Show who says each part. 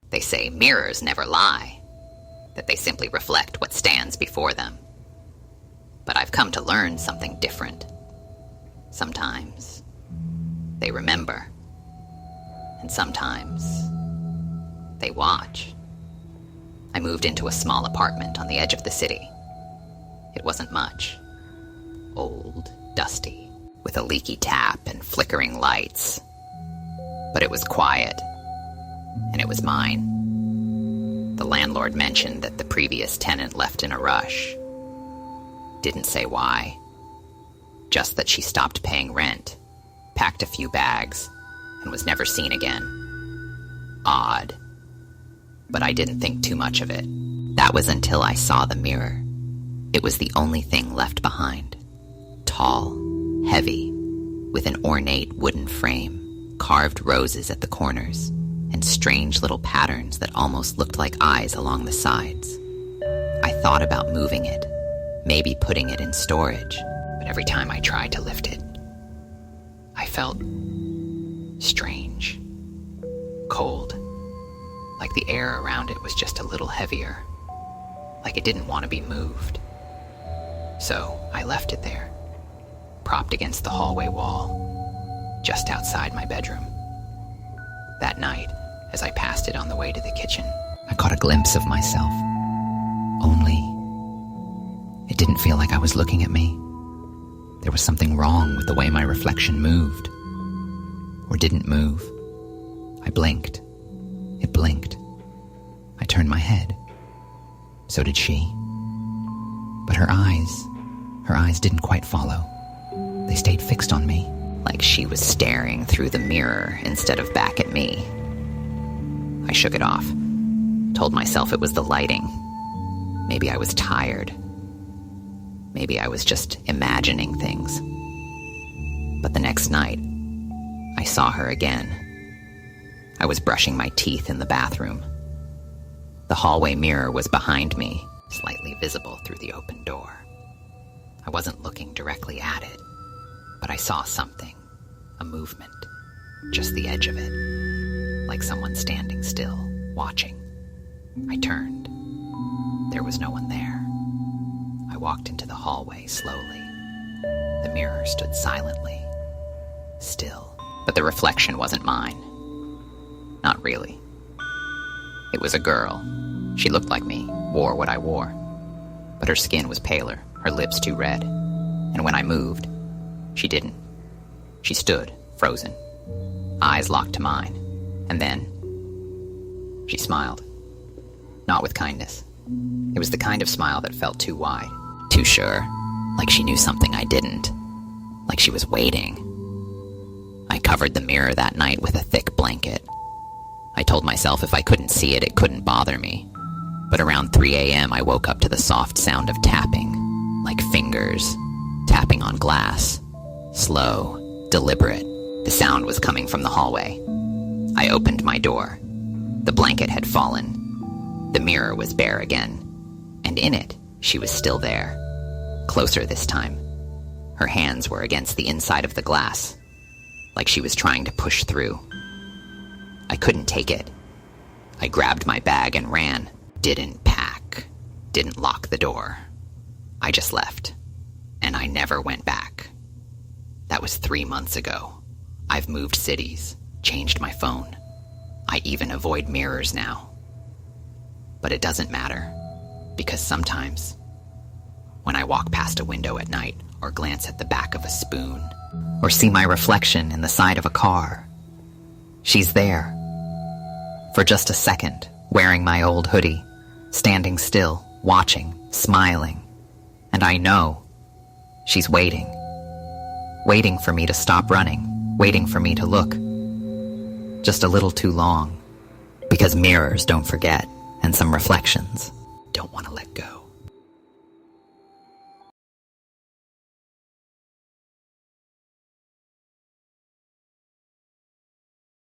Speaker 1: They say mirrors never lie, that they simply reflect what stands before them. But I've come to learn something different. Sometimes they remember, and sometimes they watch. I moved into a small apartment on the edge of the city. It wasn't much. Old, dusty, with a leaky tap and flickering lights. But it was quiet, and it was mine. The landlord mentioned that the previous tenant left in a rush. Didn't say why. Just that she stopped paying rent, packed a few bags, and was never seen again. Odd. But I didn't think too much of it. That was until I saw the mirror. It was the only thing left behind. Tall, heavy, with an ornate wooden frame, carved roses at the corners, and strange little patterns that almost looked like eyes along the sides. I thought about moving it, maybe putting it in storage, but every time I tried to lift it, I felt strange, cold, like the air around it was just a little heavier, like it didn't want to be moved. So I left it there, propped against the hallway wall, just outside my bedroom. That night, as I passed it on the way to the kitchen, I caught a glimpse of myself. Only, it didn't feel like I was looking at me. There was something wrong with the way my reflection moved. Or didn't move. I blinked. It blinked. I turned my head. So did she. But her eyes didn't quite follow. They stayed fixed on me, like she was staring through the mirror instead of back at me. I shook it off, told myself it was the lighting. Maybe I was tired. Maybe I was just imagining things. But the next night, I saw her again. I was brushing my teeth in the bathroom. The hallway mirror was behind me, slightly visible through the open door. I wasn't looking directly at it, but I saw something, a movement, just the edge of it, like someone standing still, watching. I turned. There was no one there. I walked into the hallway slowly. The mirror stood silently, still, but the reflection wasn't mine. Not really. It was a girl. She looked like me, wore what I wore. But her skin was paler, her lips too red. And when I moved, she didn't. She stood, frozen, eyes locked to mine. And then, she smiled. Not with kindness. It was the kind of smile that felt too wide, too sure, like she knew something I didn't, like she was waiting. I covered the mirror that night with a thick blanket. I told myself if I couldn't see it, it couldn't bother me. But around 3 a.m., I woke up to the soft sound of tapping, like fingers, tapping on glass. Slow, deliberate. The sound was coming from the hallway. I opened my door. The blanket had fallen. The mirror was bare again. And in it, she was still there. Closer this time. Her hands were against the inside of the glass, like she was trying to push through. I couldn't take it. I grabbed my bag and ran. Didn't pack. Didn't lock the door. I just left. And I never went back. That was 3 months ago. I've moved cities, changed my phone. I even avoid mirrors now. But it doesn't matter, because sometimes, when I walk past a window at night, or glance at the back of a spoon, or see my reflection in the side of a car, she's there. For just a second, wearing my old hoodie, standing still, watching, smiling. And I know she's waiting. Waiting for me to stop running, waiting for me to look. Just a little too long. Because mirrors don't forget, and some reflections don't want to let go.